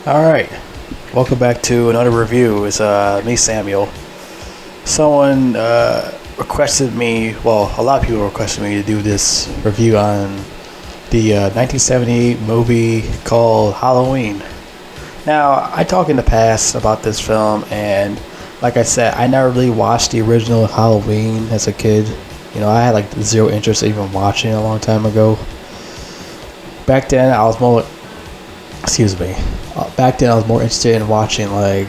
Alright, welcome back to another review. It's me, Samuel. Someone requested me, well, a lot of people requested me to do this review on the 1978 movie called Halloween. Now, I talked in the past about this film, and like I said, I never really watched the original Halloween as a kid. You know, I had like zero interest in even watching it a long time ago. Back then, I was more, back then I was more interested in watching like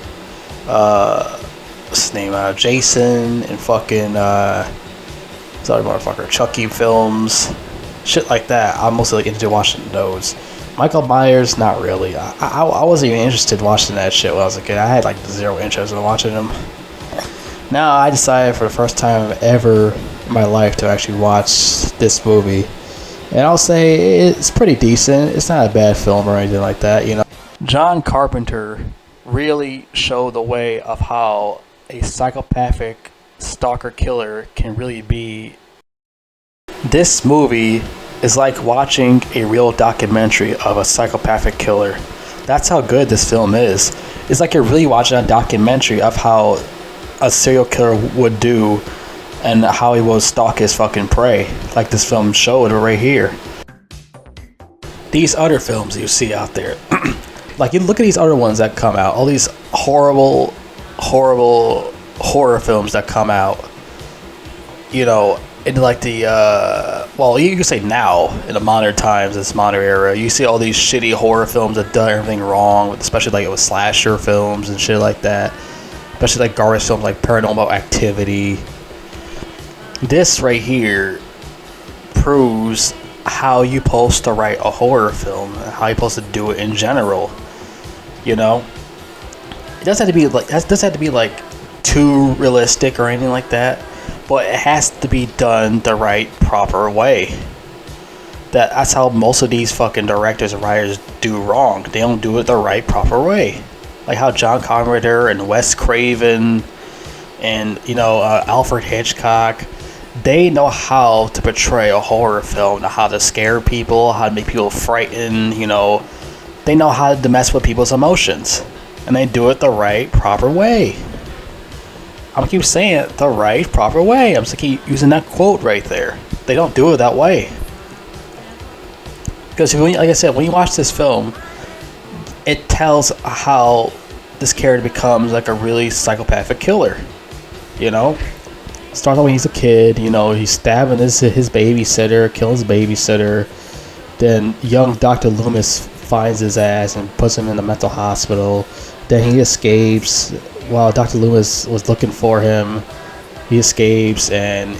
what's his name, Jason and fucking sorry motherfucker, Chucky films, shit like that. I'm mostly like into watching those. Michael Myers, not really. I wasn't even interested in watching that shit when I was a kid. I had like zero interest in watching them. Now I decided for the first time ever in my life to actually watch this movie. And I'll say it's pretty decent. It's not a bad film or anything like that, you know. John Carpenter really showed the way of how a psychopathic stalker killer can really be. This movie is like watching a real documentary of a psychopathic killer. That's how good this film is. It's like you're really watching a documentary of how a serial killer would do and how he will stalk his fucking prey, like this film showed right here. These other films you see out there, like you look at these other ones that come out, all these horrible horror films that come out, you know, in like the well, you can say now in the modern times, this modern era, you see all these shitty horror films that done everything wrong, especially like with slasher films and shit like that, especially like garbage films like Paranormal Activity. This right here proves how you supposed to write a horror film, how you supposed to do it in general. You know, it doesn't have to be like too realistic or anything like that, but it has to be done the right, proper way. That's how most of these fucking directors and writers do wrong. They don't do it the right, proper way. Like how John Carpenter and Wes Craven and, you know, Alfred Hitchcock, they know how to portray a horror film, how to scare people, how to make people frightened, you know. They know how to mess with people's emotions. And they do it the right, proper way. I'm gonna keep saying it the right, proper way. I'm just gonna keep using that quote right there. They don't do it that way. Because, like I said, when you watch this film, it tells how this character becomes like a really psychopathic killer. You know? Starts out when he's a kid, you know, he's stabbing his babysitter, killing his babysitter. Then young Dr. Loomis finds his ass and puts him in the mental hospital. Then he escapes while Dr. Loomis was looking for him. He escapes and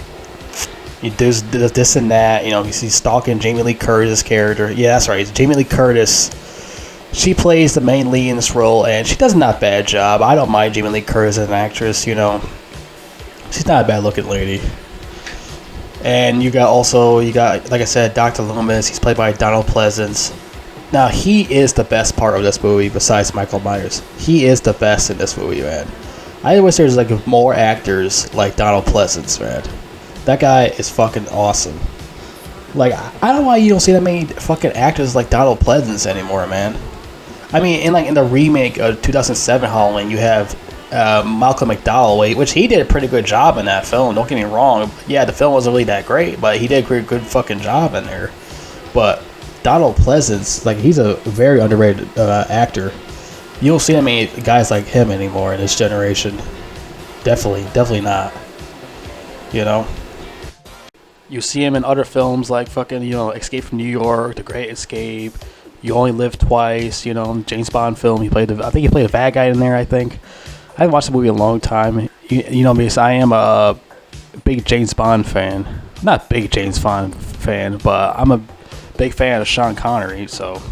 he does this and that. You know, he's stalking Jamie Lee Curtis' character. Yeah, that's right. It's Jamie Lee Curtis. She plays the main lead in this role, and she does a not bad job. I don't mind Jamie Lee Curtis as an actress, you know. She's not a bad looking lady. And you got, like I said, Dr. Loomis. He's played by Donald Pleasence. Now, he is the best part of this movie besides Michael Myers. He is the best in this movie, man. I wish there's like more actors like Donald Pleasence, man. That guy is fucking awesome. Like, I don't know why you don't see that many fucking actors like Donald Pleasence anymore, man. I mean, in the remake of 2007 Halloween, you have Malcolm McDowell, which he did a pretty good job in that film. Don't get me wrong. Yeah, the film wasn't really that great, but he did a good fucking job in there. But Donald Pleasence, like, he's a very underrated actor. You don't see that many guys like him anymore in this generation. Definitely not. You know? You see him in other films like fucking, you know, Escape from New York, The Great Escape, You Only Live Twice, you know, James Bond film. I think he played a bad guy in there, I think. I haven't watched the movie in a long time. You know me, so I am a big James Bond fan. Not big James Bond fan, but I'm a big fan of Sean Connery, so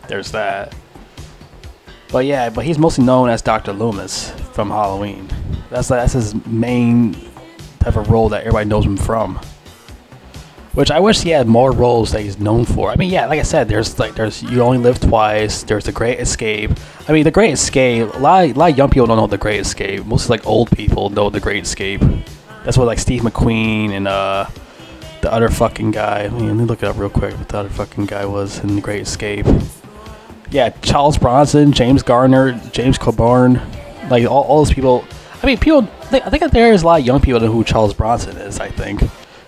there's that. But yeah, but he's mostly known as Dr. Loomis from Halloween. That's his main type of role that everybody knows him from. Which I wish he had more roles that he's known for. I mean, yeah, like I said, there's You Only Live Twice. There's The Great Escape. I mean, The Great Escape. A lot of young people don't know The Great Escape. Mostly like old people know The Great Escape. That's what like Steve McQueen and the other fucking guy. Let me look it up real quick. What the other fucking guy was in The Great Escape. Yeah, Charles Bronson, James Garner, James Coburn, like all those people. I mean, I think that there is a lot of young people that know who Charles Bronson is. I think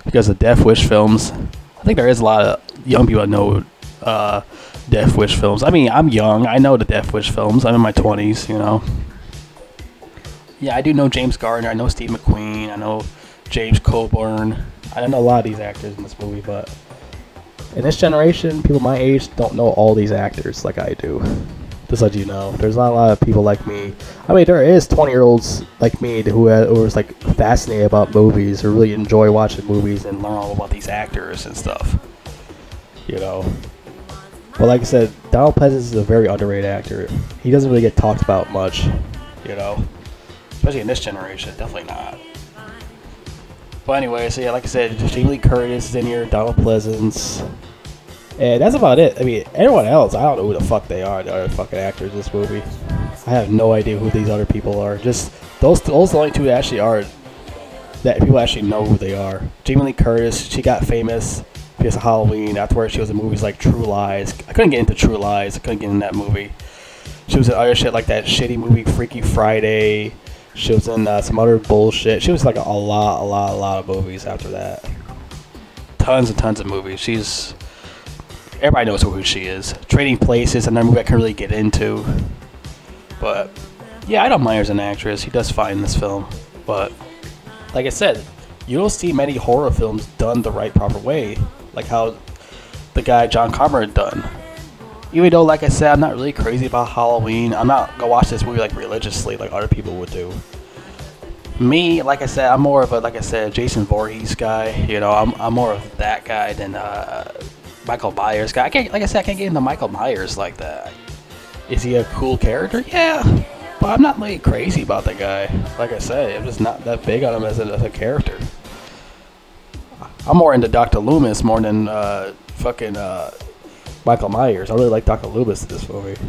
because of Death Wish films. I think there is a lot of young people that know Death Wish films. I mean, I'm young. I know the Death Wish films. I'm in my 20s. You know. Yeah, I do know James Garner. I know Steve McQueen. I know James Coburn. I don't know a lot of these actors in this movie, but in this generation, people my age don't know all these actors like I do. Just let you know, there's not a lot of people like me. I mean, there is 20-year-olds like me who was like fascinated about movies, who really enjoy watching movies and learn all about these actors and stuff. You know. But like I said, Donald Pleasence is a very underrated actor. He doesn't really get talked about much. You know. Especially in this generation, definitely not. But anyway, so yeah, like I said, Jamie Lee Curtis is in here, Donald Pleasence. And that's about it. I mean, everyone else, I don't know who the fuck they are, the other fucking actors in this movie. I have no idea who these other people are. Just, those are the only two that actually are, that people actually know who they are. Jamie Lee Curtis, she got famous because of Halloween. Afterwards, she was in movies like True Lies. I couldn't get into True Lies. I couldn't get in that movie. She was in other shit like that shitty movie Freaky Friday. She was in some other bullshit. She was like a lot of movies after that. Tons and tons of movies. Everybody knows who she is. Trading Places, another movie I can really get into. But yeah, I don't mind her as an actress. She does fine in this film. But like I said, you don't see many horror films done the right proper way, like how the guy John Carpenter done. Even though, like I said, I'm not really crazy about Halloween. I'm not gonna watch this movie like religiously like other people would do. Me, like I said, I'm more of a, like I said, Jason Voorhees guy. You know, I'm more of that guy than Michael Myers guy. I can't get into Michael Myers like that. Is he a cool character? Yeah, but I'm not really crazy about the guy. Like I said, I'm just not that big on him as a character. I'm more into Dr. Loomis more than Michael Myers. I really like Dr. Loomis in this movie.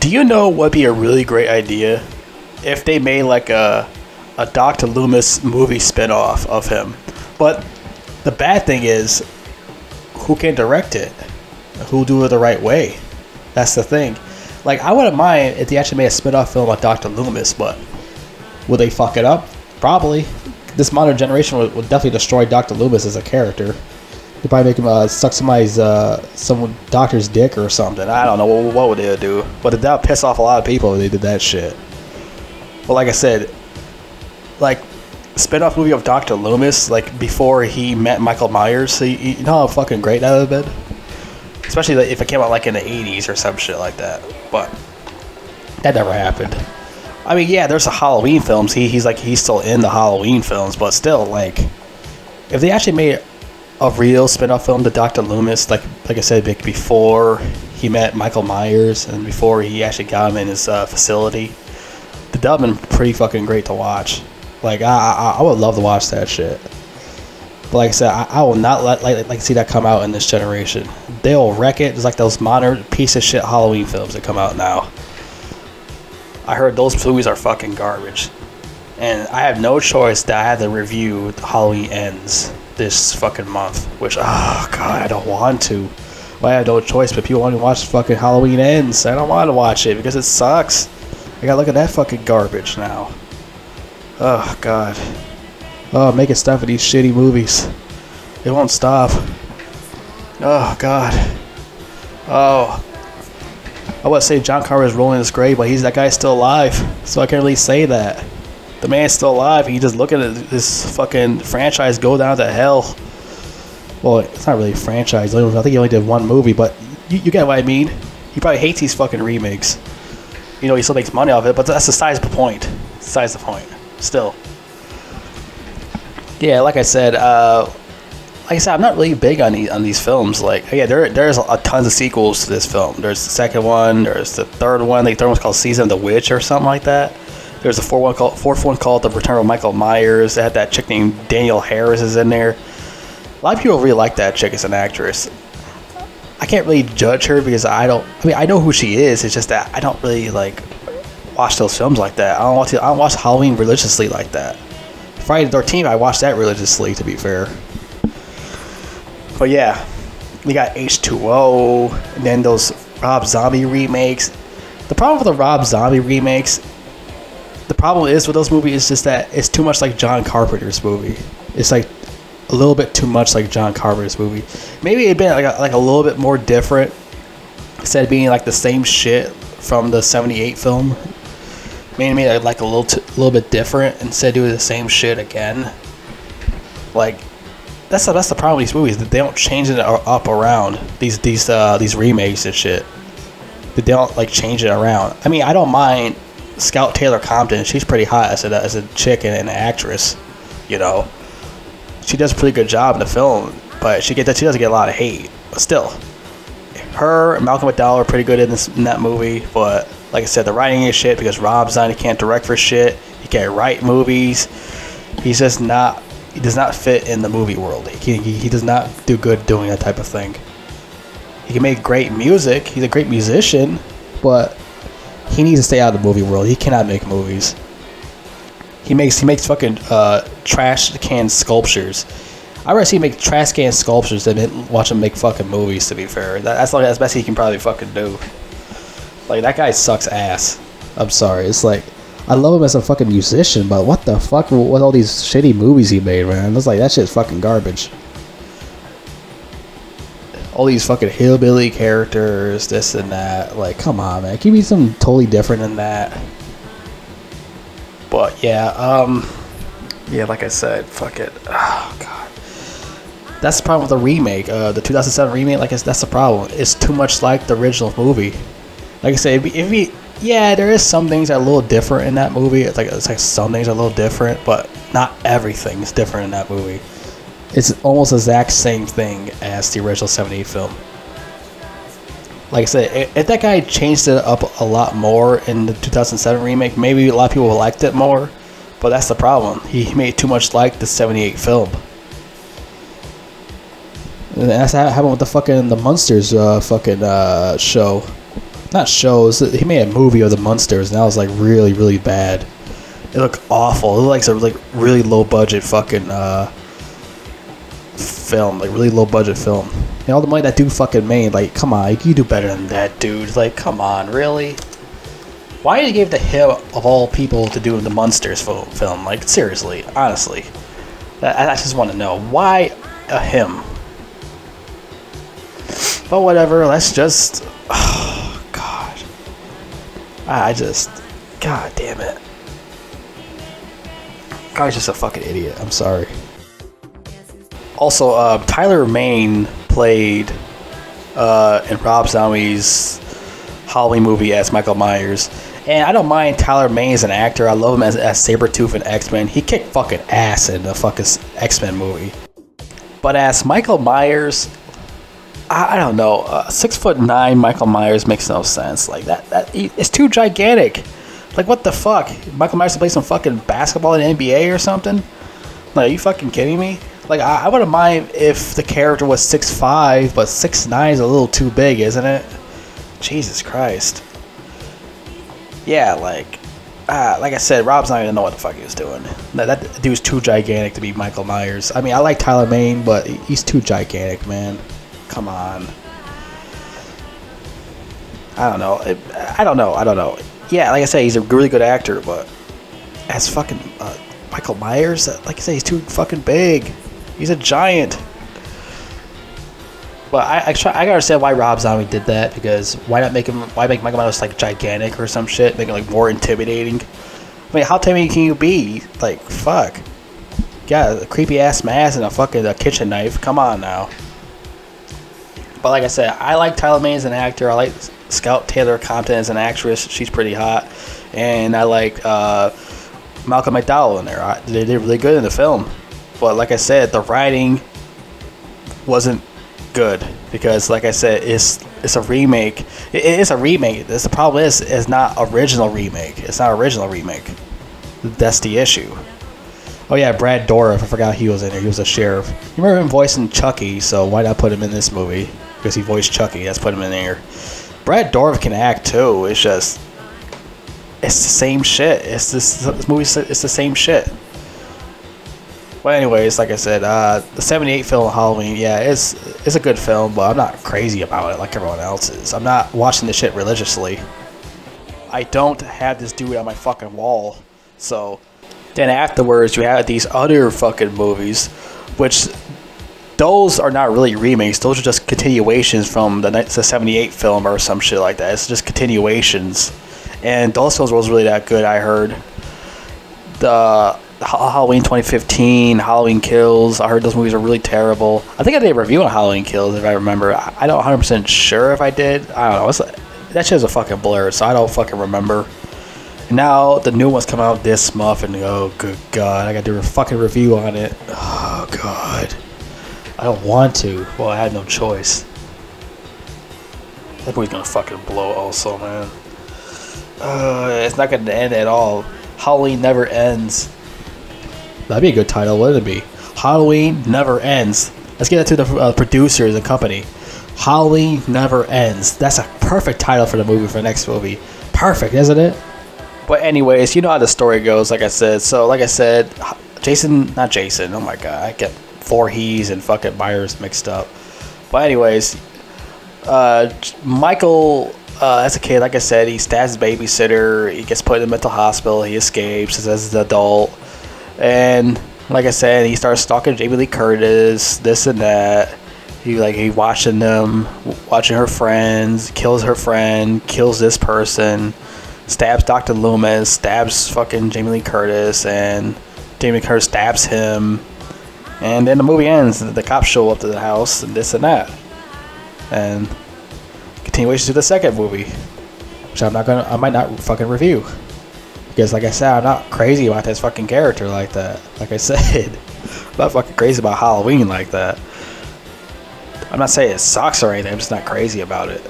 Do you know what would be a really great idea if they made like a Dr. Loomis movie spinoff of him? But the bad thing is, who can direct it? Who'll do it the right way? That's the thing. Like, I wouldn't mind if they actually made a spinoff film about Dr. Loomis, but will they fuck it up? Probably. This modern generation will definitely destroy Dr. Loomis as a character. They'd probably make him suck some doctor's dick or something. I don't know. What would they do? But that would piss off a lot of people if they did that shit. But like I said, like, spin-off movie of Dr. Loomis, like, before he met Michael Myers, so you know how fucking great that would have been? Especially if it came out, like, in the 80s or some shit like that. But that never happened. I mean, yeah, there's the Halloween films. He's still in the Halloween films, but still, like, if they actually made a real spin-off film to Dr. Loomis, like I said, before he met Michael Myers and before he actually got him in his facility, that would have been pretty fucking great to watch. Like, I would love to watch that shit. But like I said, I will not like see that come out in this generation. They'll wreck it. It's like those modern piece of shit Halloween films that come out now. I heard those movies are fucking garbage. And I have no choice that I have to review Halloween Ends this fucking month. Which, oh god, I don't want to. Well, I have no choice, but people want to watch fucking Halloween Ends. I don't want to watch it because it sucks. I gotta look at that fucking garbage now. Oh god. Oh, making stuff of these shitty movies. It won't stop. Oh god. Oh. I would say John Carpenter's rolling in his grave, but that guy's still alive. So I can't really say that. The man's still alive. He just looking at this fucking franchise go down to hell. Well, it's not really a franchise. I think he only did one movie, but you get what I mean. He probably hates these fucking remakes. You know, he still makes money off it, but that's besides the point. Besides the point. Still. Yeah, like I said, I'm not really big on these films. Like, yeah, there's a tons of sequels to this film. There's the second one. There's the third one. The third one's called Season of the Witch or something like that. There's a fourth one called The Return of Michael Myers. They had that chick named Danielle Harris is in there. A lot of people really like that chick as an actress. I can't really judge her because I know who she is. It's just that I don't really like watch those films like that. I don't watch Halloween religiously like that. Friday the 13th, I watched that religiously, to be fair. But yeah, We got H2O, and then those Rob Zombie remakes. The problem with the Rob Zombie remakes, the problem is with those movies is just that it's too much like John Carpenter's movie. It's like a little bit too much like John Carpenter's movie. Maybe it'd been like a little bit more different instead of being like the same shit from the '78 film. Maybe like a little bit different instead of doing the same shit again. Like that's the problem with these movies, that they don't change it up around these remakes and shit. That they don't like change it around. I mean, I don't mind Scout Taylor Compton. She's pretty hot as a chick and an actress. You know, she does a pretty good job in the film, but she doesn't get a lot of hate. But still, her and Malcolm McDowell are pretty good in that movie. But like I said, the writing is shit because Rob Zombie can't direct for shit. He can't write movies. He's just not. He does not fit in the movie world. He does not do good doing that type of thing. He can make great music. He's a great musician, but he needs to stay out of the movie world. He cannot make movies. He makes fucking trash can sculptures. I'd rather see him make trash can sculptures than watch him make fucking movies. To be fair, that's like that's best he can probably fucking do. Like that guy sucks ass. I'm sorry. It's like, I love him as a fucking musician, but what the fuck with all these shitty movies he made, man? It's like, that shit's fucking garbage. All these fucking hillbilly characters, this and that. Like, come on, man. Give me something totally different than that. But, yeah, like I said, fuck it. Oh, God. That's the problem with the remake. The 2007 remake, that's the problem. It's too much like the original movie. Like I said, yeah, there is some things that are a little different in that movie. It's like some things are a little different, but not everything is different in that movie. It's almost the exact same thing as the original '78 film. Like I said, if that guy changed it up a lot more in the 2007 remake, maybe a lot of people liked it more. But that's the problem. He made too much like the '78 film. And that's what happened with the Munsters show. Not shows. He made a movie of the Munsters, and that was like really, really bad. It looked awful. It looked like some like really low budget fucking film, like really low budget film. And all the money that dude fucking made, like, come on, you do better than that, dude. Like, come on, really? Why did you give it to him of all people to do the Munsters film? Like, seriously, honestly, I just want to know why him. But whatever. Let's just. God damn it. Guy's just a fucking idiot. I'm sorry. Also, Tyler Mane played in Rob Zombie's Halloween movie as Michael Myers. And I don't mind Tyler Mane as an actor. I love him as Sabretooth in X-Men. He kicked fucking ass in the fucking X-Men movie. But as Michael Myers, I don't know. 6'9" Michael Myers makes no sense. Like that it's too gigantic. Like, what the fuck? Michael Myers to play some fucking basketball in the NBA or something? Like, are you fucking kidding me? Like, I wouldn't mind if the character was 6'5", but 6'9" is a little too big, isn't it? Jesus Christ. Yeah, like I said, Rob's not even know what the fuck he was doing. That dude's too gigantic to be Michael Myers. I mean, I like Tyler Mane, but he's too gigantic, man. Come on. I don't know. Yeah, like I said, he's a really good actor, but as fucking Michael Myers, like I said, he's too fucking big. He's a giant. But I gotta understand why Rob Zombie did that, because why make Michael Myers like gigantic or some shit, make it like more intimidating? I mean, how intimidating can you be? Like, fuck. Got a creepy ass mask and a kitchen knife. Come on now. But like I said, I like Tyler Mane as an actor. I like Scout Taylor Compton as an actress. She's pretty hot. And I like Malcolm McDowell in there. They did really good in the film. But like I said, the writing wasn't good. Because like I said, it's a remake. It is a remake. The problem is, it's not original remake. It's not original remake. That's the issue. Oh yeah, Brad Dourif. I forgot he was in there. He was a sheriff. You remember him voicing Chucky, so why not put him in this movie? Because he voiced Chucky. Let's put him in there. Brad Dourif can act too. It's just, it's the same shit. This movie. It's the same shit. But anyways, like I said, the '78 film Halloween, yeah, it's a good film, but I'm not crazy about it like everyone else is. I'm not watching this shit religiously. I don't have this dude on my fucking wall. So then afterwards, you have these other fucking movies, which those are not really remakes. Those are just continuations from the '78 film or some shit like that. It's just continuations, and those films wasn't really that good. I heard the Halloween 2015, Halloween Kills. I heard those movies are really terrible. I think I did a review on Halloween Kills if I remember. I don't 100% sure if I did. I don't know. That shit's a fucking blur, so I don't fucking remember. And now the new one's coming out this month, and oh good god, I gotta do a fucking review on it. Oh god, I don't want to. Well, I had no choice. That movie's gonna fucking blow also, man. It's not gonna end at all. Halloween Never Ends. That'd be a good title, wouldn't it be? Halloween Never Ends. Let's get that to the producers and company. Halloween Never Ends. That's a perfect title for the movie, for the next movie. Perfect, isn't it? But anyways, you know how the story goes, like I said. So, like I said, not Jason. Oh my god, I get Voorhees and fucking Myers mixed up. But anyways, Michael, as a kid, like I said, he stabs his babysitter. He gets put in a mental hospital. He escapes as an adult. And like I said, he starts stalking Jamie Lee Curtis, this and that. He watching her friends, kills her friend, kills this person, stabs Dr. Loomis, stabs fucking Jamie Lee Curtis, and Jamie Lee Curtis stabs him. And then the movie ends. The cops show up to the house and this and that. And continuation to the second movie, which I might not fucking review. Because like I said, I'm not crazy about this fucking character like that. Like I said, I'm not fucking crazy about Halloween like that. I'm not saying it sucks or anything, I'm just not crazy about it.